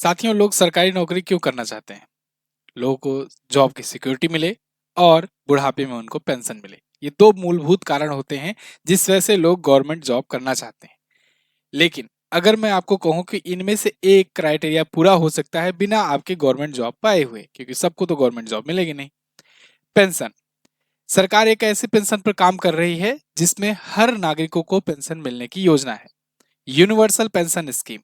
साथियों, लोग सरकारी नौकरी क्यों करना चाहते हैं? लोगों को जॉब की सिक्योरिटी मिले और बुढ़ापे में उनको पेंशन मिले। ये दो मूलभूत कारण होते हैं जिस वजह से लोग गवर्नमेंट जॉब करना चाहते हैं। लेकिन अगर मैं आपको कहूं कि इनमें से एक क्राइटेरिया पूरा हो सकता है बिना आपके गवर्नमेंट जॉब पाए हुए, क्योंकि सबको तो गवर्नमेंट जॉब मिलेगी नहीं। पेंशन। सरकार एक ऐसे पेंशन पर काम कर रही है जिसमें हर नागरिकों को पेंशन मिलने की योजना है। Universal pension scheme.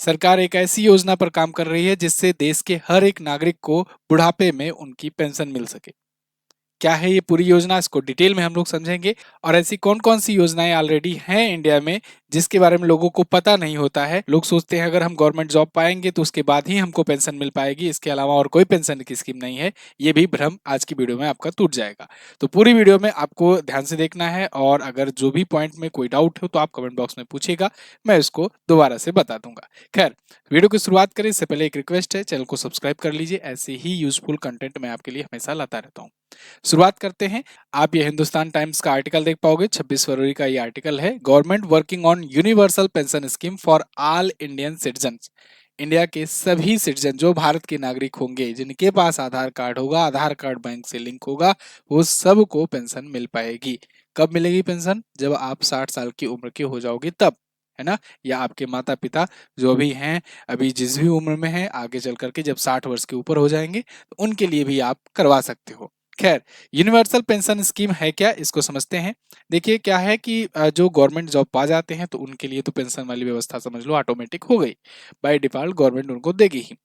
सरकार एक ऐसी योजना पर काम कर रही है जिससे देश के हर एक नागरिक को बुढ़ापे में उनकी पेंशन मिल सके। क्या है ये पूरी योजना, इसको डिटेल में हम लोग समझेंगे। और ऐसी कौन कौन सी योजनाएं ऑलरेडी हैं इंडिया में जिसके बारे में लोगों को पता नहीं होता है। लोग सोचते हैं अगर हम गवर्नमेंट जॉब पाएंगे तो उसके बाद ही हमको पेंशन मिल पाएगी, इसके अलावा और कोई पेंशन की स्कीम नहीं है। ये भी भ्रम आज की वीडियो में आपका टूट जाएगा। तो पूरी वीडियो में आपको ध्यान से देखना है, और अगर जो भी पॉइंट में कोई डाउट हो तो आप कमेंट बॉक्स में पूछिएगा, मैं उसको दोबारा से बता दूंगा। खैर, वीडियो की शुरुआत करें इससे पहले एक रिक्वेस्ट है, चैनल को सब्सक्राइब कर लीजिए। ऐसे ही यूजफुल कंटेंट मैं आपके लिए हमेशा लाता रहता हूँ। शुरुआत करते हैं। आप ये हिंदुस्तान टाइम्स का आर्टिकल देख पाओगे, 26 फरवरी का ये आर्टिकल है। Government working on universal pension scheme for all Indian citizens. India के सभी सिटीजन जो भारत के नागरिक होंगे, जिनके पास आधार कार्ड होगा, आधार कार्ड बैंक से लिंक होगा, वो सबको पेंशन मिल पाएगी। कब मिलेगी पेंशन? जब आप 60 साल की उम्र के हो जाओगे तब, है ना। या आपके माता पिता जो भी हैं, अभी जिस भी उम्र में हैं, आगे चल करके जब 60 वर्ष के ऊपर हो जाएंगे तो उनके लिए भी आप करवा सकते हो। खैर, यूनिवर्सल पेंशन स्कीम है क्या, इसको समझते हैं। देखिए क्या है कि जो गवर्नमेंट जॉब पा जाते हैं तो उनके लिए तो पेंशन वाली व्यवस्था समझ लो ऑटोमेटिक हो गई। बाय डिफॉल्ट गवर्नमेंट उनको देगी ही।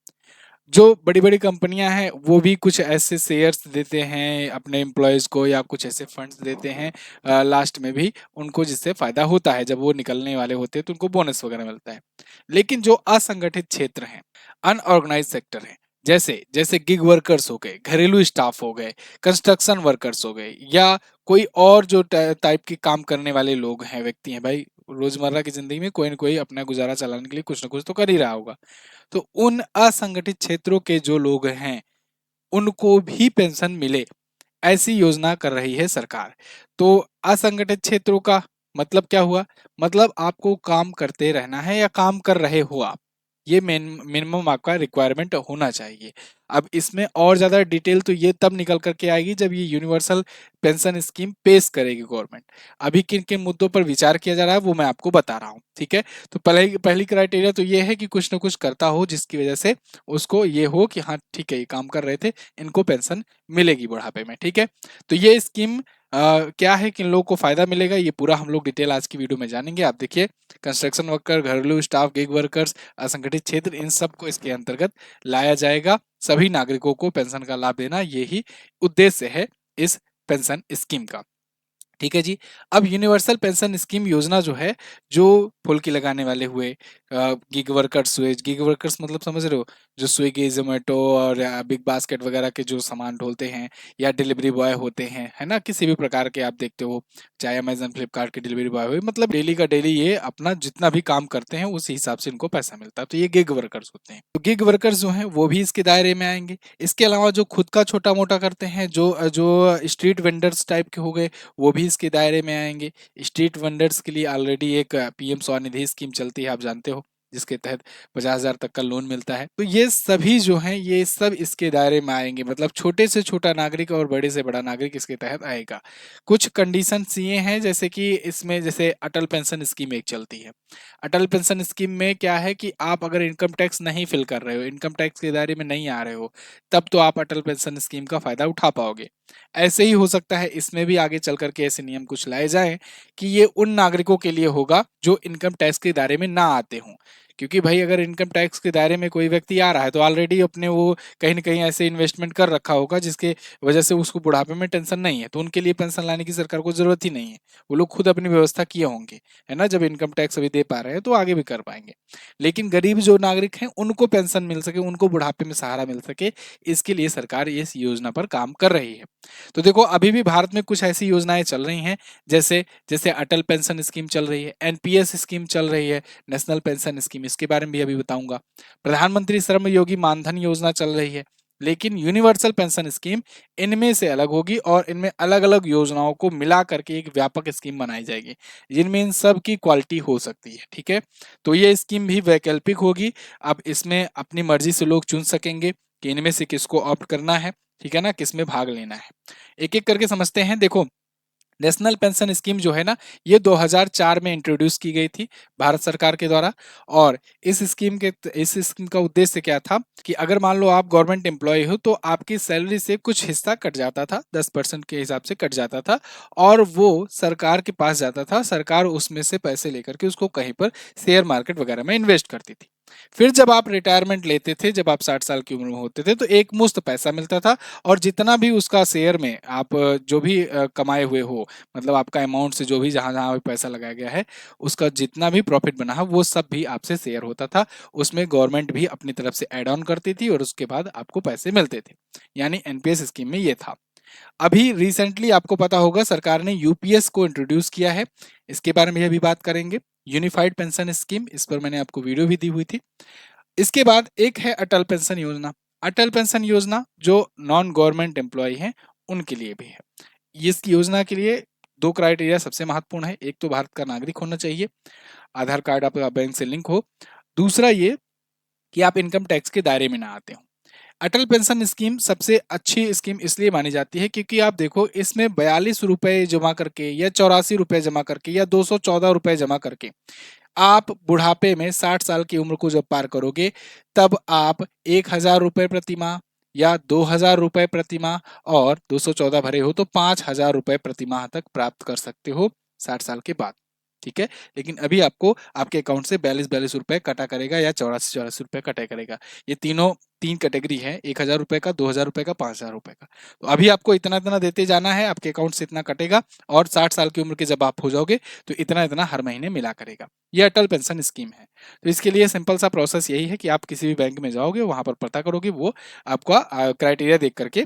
जो बड़ी बड़ी कंपनियां हैं वो भी कुछ ऐसे शेयर्स देते हैं अपने एम्प्लॉयज को, या कुछ ऐसे फंड्स देते हैं लास्ट में भी उनको, जिससे फायदा होता है। जब वो निकलने वाले होते हैं तो उनको बोनस वगैरह मिलता है। लेकिन जो असंगठित क्षेत्र हैं, अनऑर्गेनाइज सेक्टर हैं, जैसे जैसे गिग वर्कर्स हो गए, घरेलू स्टाफ हो गए, कंस्ट्रक्शन वर्कर्स हो गए, या कोई और जो टाइप के काम करने वाले लोग हैं, व्यक्ति हैं, भाई रोजमर्रा की जिंदगी में कोई ना कोई अपना गुजारा चलाने के लिए कुछ ना कुछ तो कर ही रहा होगा। तो उन असंगठित क्षेत्रों के जो लोग हैं उनको भी पेंशन मिले, ऐसी योजना कर रही है सरकार। तो असंगठित क्षेत्रों का मतलब क्या हुआ? मतलब आपको काम करते रहना है या काम कर रहे हो आप, ये मिनिमम आपका रिक्वायरमेंट होना चाहिए। अब इसमें और ज्यादा डिटेल तो ये तब निकल करके आएगी जब ये यूनिवर्सल पेंशन स्कीम पेश करेगी गवर्नमेंट। अभी किन किन मुद्दों पर विचार किया जा रहा है वो मैं आपको बता रहा हूँ, ठीक है। तो पहली क्राइटेरिया तो ये है कि कुछ ना कुछ करता हो जिसकी वजह से उसको ये हो कि हाँ ठीक है, ये काम कर रहे थे, इनको पेंशन मिलेगी बुढ़ापे में, ठीक है। तो ये स्कीम क्या है, किन लोगों को फायदा मिलेगा, ये पूरा हम लोग डिटेल आज की वीडियो में जानेंगे। आप देखिए, कंस्ट्रक्शन वर्कर, घरेलू स्टाफ, गिग वर्कर्स, असंगठित क्षेत्र, इन सबको इसके अंतर्गत लाया जाएगा। सभी नागरिकों को पेंशन का लाभ देना, यही उद्देश्य है इस पेंशन स्कीम का, ठीक है जी। अब यूनिवर्सल पेंशन स्कीम योजना जो है, जो फुल्की लगाने वाले हुए, गिग वर्कर्स हुए, गिग वर्कर्स मतलब समझ रहे हो, जो स्विगी जोमेटो और बिग बास्केट वगैरह के जो सामान ढोलते हैं, या डिलीवरी बॉय होते हैं, है ना, किसी भी प्रकार के आप देखते हो, चाहे अमेजन फ्लिपकार्ट के डिलीवरी बॉय हुए, मतलब डेली का डेली ये अपना जितना भी काम करते हैं उसी हिसाब से इनको पैसा मिलता है। तो ये गिग वर्कर्स होते हैं। तो गिग वर्कर्स जो हैं वो भी इसके दायरे में आएंगे। इसके अलावा जो खुद का छोटा मोटा करते हैं, जो जो स्ट्रीट वेंडर्स टाइप के हो गए, वो भी इसके दायरे में आएंगे। स्ट्रीट वेंडर्स के लिए ऑलरेडी एक पीएम स्वनिधि स्कीम चलती है, आप जानते हो, जिसके तहत 50,000 तक का लोन मिलता है। तो ये सभी जो हैं ये सब इसके दायरे में आएंगे, मतलब छोटे से छोटा नागरिक और बड़े से बड़ा नागरिक इसके तहत आएगा। कुछ कंडीशंस ये हैं, जैसे कि इसमें जैसे अटल पेंशन स्कीम एक चलती है। अटल पेंशन स्कीम में क्या है कि आप अगर इनकम टैक्स नहीं फिल कर रहे हो, इनकम टैक्स के दायरे में नहीं आ रहे हो, तब तो आप अटल पेंशन स्कीम का फायदा उठा पाओगे। ऐसे ही हो सकता है इसमें भी आगे चल करके ऐसे नियम कुछ लाए जाएं कि ये उन नागरिकों के लिए होगा जो इनकम टैक्स के दायरे में ना आते हों। क्योंकि भाई अगर इनकम टैक्स के दायरे में कोई व्यक्ति आ रहा है तो ऑलरेडी अपने वो कहीं ना कहीं ऐसे इन्वेस्टमेंट कर रखा होगा जिसके वजह से उसको बुढ़ापे में टेंशन नहीं है, तो उनके लिए पेंशन लाने की सरकार को जरूरत ही नहीं है। वो लोग खुद अपनी व्यवस्था किए होंगे, है ना, जब इनकम टैक्स अभी दे पा रहे हैं तो आगे भी कर पाएंगे। लेकिन गरीब जो नागरिक हैं उनको पेंशन मिल सके, उनको बुढ़ापे में सहारा मिल सके, इसके लिए सरकार इस योजना पर काम कर रही है। तो देखो, अभी भी भारत में कुछ ऐसी योजनाएं चल रही हैं, जैसे जैसे अटल पेंशन स्कीम चल रही है, एनपीएस स्कीम चल रही है, नेशनल पेंशन स्कीम, इसके बारे में भी अभी बताऊंगा। प्रधानमंत्री श्रम योगी मानधन योजना चल रही है, लेकिन यूनिवर्सल पेंशन स्कीम इनमें से अलग होगी और इनमें अलग अलग योजनाओं को मिला करके एक व्यापक स्कीम बनाई जाएगी जिनमें इन सब की क्वालिटी हो सकती है। ठीक है, तो ये स्कीम भी वैकल्पिक होगी। अब इसमें अपनी मर्जी से लोग चुन सकेंगे कि इनमें से किसको ऑप्ट करना है, ठीक है ना, किसमें भाग लेना है। एक एक करके समझते हैं। देखो, नेशनल पेंशन स्कीम जो है ना, ये 2004 में इंट्रोड्यूस की गई थी भारत सरकार के द्वारा। और इस स्कीम का उद्देश्य क्या था कि अगर मान लो आप गवर्नमेंट एम्प्लॉय हो तो आपकी सैलरी से कुछ हिस्सा कट जाता था, 10% के हिसाब से कट जाता था, और वो सरकार के पास जाता था। सरकार उसमें से पैसे लेकर के उसको कहीं पर शेयर मार्केट वगैरह में इन्वेस्ट करती थी। फिर जब आप रिटायरमेंट लेते थे, जब आप 60 साल की उम्र में होते थे, तो एक मुश्त पैसा मिलता था। और जितना भी उसका शेयर में आप जो भी कमाए हुए हो, मतलब आपका अमाउंट से जो भी जहां जहां भी पैसा लगाया गया है, उसका जितना भी प्रॉफिट बना है वो सब भी आपसे शेयर होता था। उसमें गवर्नमेंट भी अपनी तरफ से ऐड ऑन करती थी और उसके बाद आपको पैसे मिलते थे। यानी एनपीएस स्कीम में ये था। अभी रिसेंटली आपको पता होगा सरकार ने यूपीएस को इंट्रोड्यूस किया है। इसके बारे में अभी बात करेंगे। यूनिफाइड पेंशन स्कीम, इस पर मैंने आपको वीडियो भी दी हुई थी। इसके बाद एक है अटल पेंशन योजना। अटल पेंशन योजना जो नॉन गवर्नमेंट एम्प्लॉय हैं उनके लिए भी है। इस योजना के लिए दो क्राइटेरिया सबसे महत्वपूर्ण है। एक तो भारत का नागरिक होना चाहिए, आधार कार्ड आपका बैंक से लिंक हो। दूसरा ये कि आप इनकम टैक्स के दायरे में ना आते हो। अटल पेंशन स्कीम सबसे अच्छी स्कीम इसलिए मानी जाती है क्योंकि आप देखो, इसमें 42 रुपए जमा करके या 84 रुपए जमा करके या 214 रुपए जमा करके आप बुढ़ापे में 60 साल की उम्र को जब पार करोगे, तब आप 1,000 रुपए प्रति माह या 2,000 रुपए प्रति माह, और 214 भरे हो तो 5,000 रुपए प्रति माह तक प्राप्त कर सकते हो 60 साल के बाद। ठीक है, लेकिन अभी आपको आपके अकाउंट से 42 रुपए कटा करेगा या 84 रुपए कटा करेगा। ये तीनों तीन कैटेगरी है, 1,000 रुपए का, 2,000 रुपए का, 5,000 रुपए का। तो अभी आपको इतना इतना देते जाना है, आपके अकाउंट से इतना कटेगा, और 60 साल की उम्र के जब आप हो जाओगे तो इतना इतना हर महीने मिला करेगा। ये अटल पेंशन स्कीम है। तो इसके लिए सिंपल सा प्रोसेस यही है कि आप किसी भी बैंक में जाओगे, वहां पर पता करोगे, वो आपका क्राइटेरिया देख करके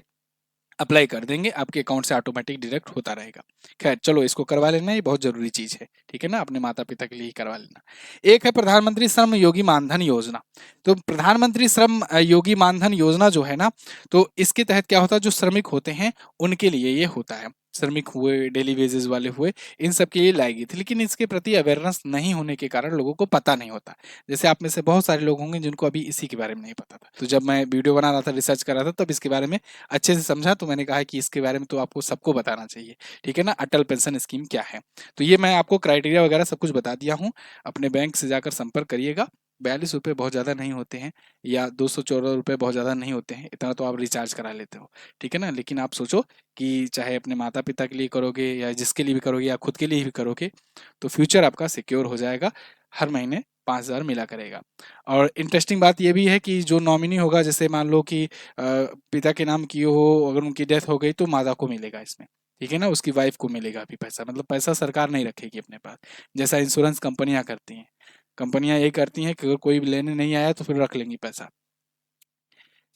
अप्लाई कर देंगे, आपके अकाउंट से ऑटोमेटिक डिडक्ट होता रहेगा। खैर चलो, इसको करवा लेना, ये बहुत जरूरी चीज है। ठीक है ना, अपने माता पिता के लिए ही करवा लेना। एक है प्रधानमंत्री श्रम योगी मानधन योजना। तो प्रधानमंत्री श्रम योगी मानधन योजना जो है ना, तो इसके तहत क्या होता है, जो श्रमिक होते हैं उनके लिए ये होता है। श्रमिक हुए, डेली वेजेस वाले हुए, इन सब के लिए लाई गई थी, लेकिन इसके प्रति अवेयरनेस नहीं होने के कारण लोगों को पता नहीं होता। जैसे आप में से बहुत सारे लोग होंगे जिनको अभी इसी के बारे में नहीं पता था। तो जब मैं वीडियो बना रहा था, रिसर्च कर रहा था, तब इसके बारे में अच्छे से समझा, तो मैंने कहा कि इसके बारे में तो आपको सबको बताना चाहिए। ठीक है ना, अटल पेंशन स्कीम क्या है। तो ये मैं आपको क्राइटेरिया वगैरह सब कुछ बता दिया हूँ। अपने बैंक से जाकर संपर्क करिएगा। 42 रुपये बहुत ज़्यादा नहीं होते हैं, या 214 रुपये बहुत ज़्यादा नहीं होते हैं, इतना तो आप रिचार्ज करा लेते हो। ठीक है ना, लेकिन आप सोचो कि चाहे अपने माता पिता के लिए करोगे या जिसके लिए भी करोगे या खुद के लिए भी करोगे, तो फ्यूचर आपका सिक्योर हो जाएगा। हर महीने 5,000 मिला करेगा। और इंटरेस्टिंग बात यह भी है कि जो नॉमिनी होगा, जैसे मान लो कि पिता के नाम किए हो, अगर उनकी डेथ हो गई तो माता को मिलेगा इसमें। ठीक है ना, उसकी वाइफ को मिलेगा अभी पैसा, मतलब पैसा सरकार नहीं रखेगी अपने पास। जैसा इंश्योरेंस कंपनियां करती हैं, कंपनियां ये करती हैं कि अगर कोई लेने नहीं आया तो फिर रख लेंगी पैसा।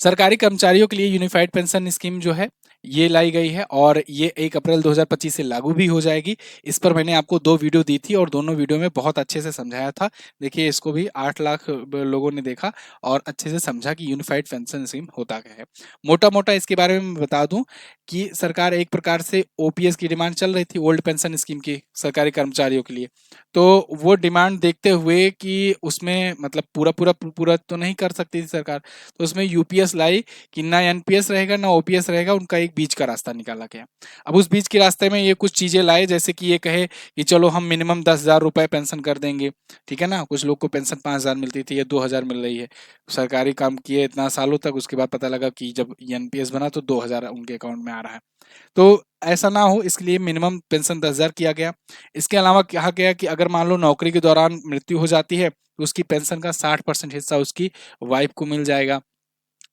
सरकारी कर्मचारियों के लिए यूनिफाइड पेंशन स्कीम जो है ये लाई गई है, और ये 1 अप्रैल 2025 से लागू भी हो जाएगी। इस पर मैंने आपको 2 वीडियो दी थी और दोनों वीडियो में बहुत अच्छे से समझाया था। देखिए, इसको भी 8 लाख लोगों ने देखा और अच्छे से समझा कि यूनिफाइड पेंशन स्कीम होता क्या है। मोटा मोटा इसके बारे में बता दूं कि सरकार एक प्रकार से ओपीएस की डिमांड चल रही थी, ओल्ड पेंशन स्कीम की, सरकारी कर्मचारियों के लिए। तो वो डिमांड देखते हुए कि उसमें मतलब पूरा पूरा पूरा तो नहीं कर सकती थी सरकार, तो उसमें यूपीएस लाई कि ना एनपीएस रहेगा ना ओपीएस रहेगा, उनका एक बीच का रास्ता निकाला गया। अब उस बीच के रास्ते में ये कुछ चीजें लाए, जैसे कि ये कहे कि चलो हम मिनिमम 10,000 रुपए पेंशन कर देंगे। ठीक है ना, कुछ लोग को पेंशन 5,000 मिलती थी, ये 2,000 मिल रही है। सरकारी काम किए इतना सालों तक, उसके बाद पता लगा कि जब एनपीएस बना तो 2,000 उनके अकाउंट में आ रहा है। तो ऐसा ना हो, इसके लिए मिनिमम पेंशन 10,000 किया गया। इसके अलावा कहा गया कि अगर मान लो नौकरी के दौरान मृत्यु हो जाती है तो उसकी पेंशन का 60% हिस्सा उसकी वाइफ को मिल जाएगा।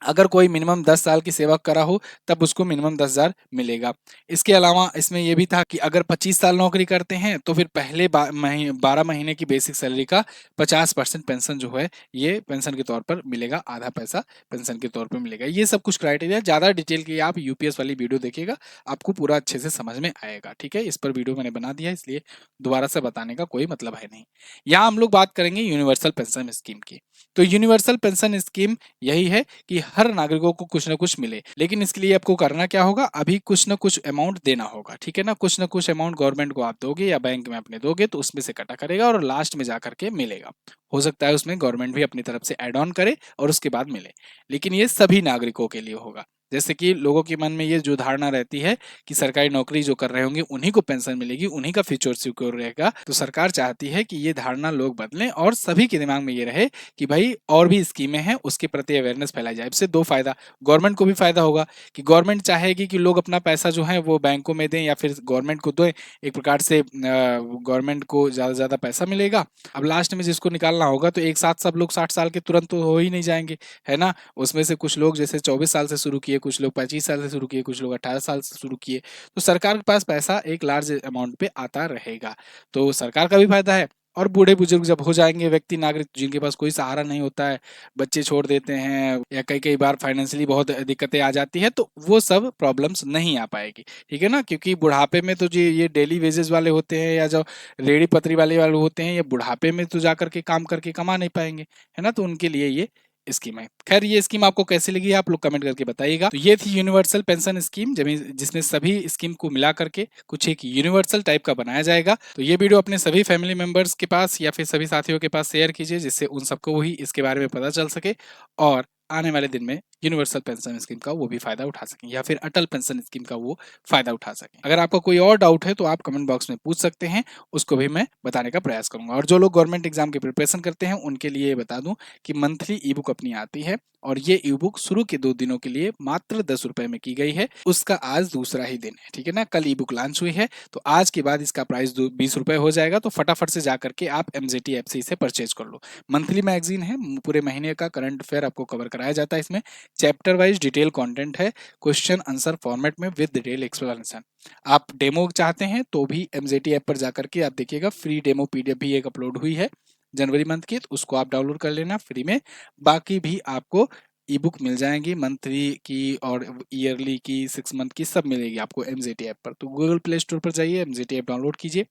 अगर कोई मिनिमम 10 साल की सेवा करा हो तब उसको मिनिमम 10,000 मिलेगा। इसके अलावा इसमें यह भी था कि अगर 25 साल नौकरी करते हैं तो फिर पहले 12 महीने की बेसिक सैलरी का 50% पेंशन जो है ये पेंशन के तौर पर मिलेगा, आधा पैसा पेंशन के तौर पर मिलेगा। ये सब कुछ क्राइटेरिया, ज़्यादा डिटेल के लिए आप यूपीएस वाली वीडियो देखिएगा, आपको पूरा अच्छे से समझ में आएगा। ठीक है, इस पर वीडियो मैंने बना दिया, इसलिए दोबारा से बताने का कोई मतलब है नहीं। यहाँ हम लोग बात करेंगे यूनिवर्सल पेंशन स्कीम की। तो यूनिवर्सल पेंशन स्कीम यही है कि हर नागरिकों को कुछ ना कुछ मिले। लेकिन इसके लिए आपको करना क्या होगा, अभी कुछ ना कुछ अमाउंट देना होगा, ठीक है ना। कुछ ना कुछ अमाउंट गवर्नमेंट को आप दोगे या बैंक में अपने दोगे तो उसमें से कटा करेगा और लास्ट में जाकर के मिलेगा। हो सकता है उसमें गवर्नमेंट भी अपनी तरफ से ऐड ऑन करे और उसके बाद मिले, लेकिन ये सभी नागरिकों के लिए होगा। जैसे कि लोगों के मन में ये जो धारणा रहती है कि सरकारी नौकरी जो कर रहे होंगे उन्हीं को पेंशन मिलेगी, उन्हीं का फ्यूचर सिक्योर रहेगा, तो सरकार चाहती है कि ये धारणा लोग बदलें और सभी के दिमाग में ये रहे कि भाई और भी स्कीमें हैं, उसके प्रति अवेयरनेस फैलाई जाए। इससे दो फायदा, गवर्नमेंट को भी फायदा होगा कि गवर्नमेंट चाहेगी कि लोग अपना पैसा जो है वो बैंकों में दें या फिर गवर्नमेंट को दें, एक प्रकार से गवर्नमेंट को ज़्यादा से ज़्यादा पैसा मिलेगा। अब लास्ट में जिसको निकालना होगा तो एक साथ सब लोग 60 साल के तुरंत तो हो ही नहीं जाएंगे, है ना। उसमें से कुछ लोग जैसे 24 साल से शुरू किए, कुछ लोग 25 साल से शुरू किए, कुछ लोग 18 साल से शुरू किए, तो सरकार के पास पैसा एक लार्ज अमाउंट पे आता रहेगा। तो सरकार का भी फायदा है और बूढ़े बुजुर्ग जब हो जाएंगे व्यक्ति नागरिक जिनके पास कोई सहारा नहीं होता है, बच्चे छोड़ देते हैं या कई कई बार फाइनेंशियली बहुत दिक्कतें आ जाती है, तो वो सब प्रॉब्लम्स नहीं आ पाएगी, ठीक है ना। क्योंकि बुढ़ापे में तो जो ये डेली वेजेस वाले होते हैं या जो रेडी पतरी वाले होते हैं, ये बुढ़ापे में तो जा करके काम करके कमा नहीं पाएंगे, है ना। तो उनके लिए ये स्कीम है। खैर ये स्कीम आपको कैसी लगी आप लोग कमेंट करके बताइएगा। तो ये थी यूनिवर्सल पेंशन स्कीम जिसमें सभी स्कीम को मिला करके कुछ एक यूनिवर्सल टाइप का बनाया जाएगा। तो ये वीडियो अपने सभी फैमिली मेंबर्स के पास या फिर सभी साथियों के पास शेयर कीजिए, जिससे उन सबको भी इसके बारे में पता चल सके और आने वाले दिन में यूनिवर्सल पेंशन स्कीम का वो भी फायदा उठा सकें या फिर अटल पेंशन स्कीम का वो फायदा उठा सकें। अगर आपका कोई और डाउट है तो आप कमेंट बॉक्स में पूछ सकते हैं, उसको भी मैं बताने का प्रयास करूंगा। और जो लोग गवर्नमेंट एग्जाम की प्रिपरेशन करते हैं उनके लिए बता दूं कि मंथली ई बुक अपनी आती है और ये ई बुक शुरू के 2 दिनों के लिए मात्र 10 रुपए में की गई है। उसका आज दूसरा ही दिन है, ठीक है ना। कल ई बुक लॉन्च हुई है, तो आज के बाद इसका प्राइस 20 रुपए हो जाएगा। तो फटाफट से जाकर के आप एमजेटी ऐप से इसे परचेज कर लो। मंथली मैगजीन है, पूरे महीने का करंट अफेयर आपको कवर कराया जाता है। इसमें चैप्टर वाइज डिटेल कंटेंट है, क्वेश्चन आंसर फॉर्मेट में विद डिटेल एक्सप्लेनेशन। आप डेमो चाहते हैं तो भी एमजेटी ऐप पर जाकर के आप देखिएगा, फ्री डेमो पीडीएफ भी एक अपलोड हुई है जनवरी मंथ की, तो उसको आप डाउनलोड कर लेना फ्री में। बाकी भी आपको ई बुक मिल जाएंगी, मंथली की और ईयरली की, 6 मंथ की, सब मिलेगी आपको एमजेटी ऐप पर। तो गूगल प्ले स्टोर पर जाइए, एमजेटी ऐप डाउनलोड कीजिए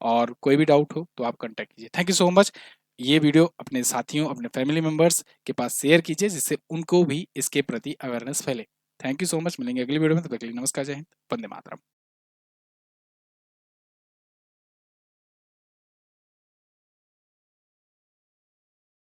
और कोई भी डाउट हो तो आप कांटेक्ट कीजिए। Thank you so much. ये वीडियो अपने साथियों, अपने फैमिली मेंबर्स के पास शेयर कीजिए, जिससे उनको भी इसके प्रति अवेयरनेस फैले। Thank you so much. मिलेंगे अगली वीडियो में, तब तक के लिए नमस्कार, जय हिंद, वंदे मातरम।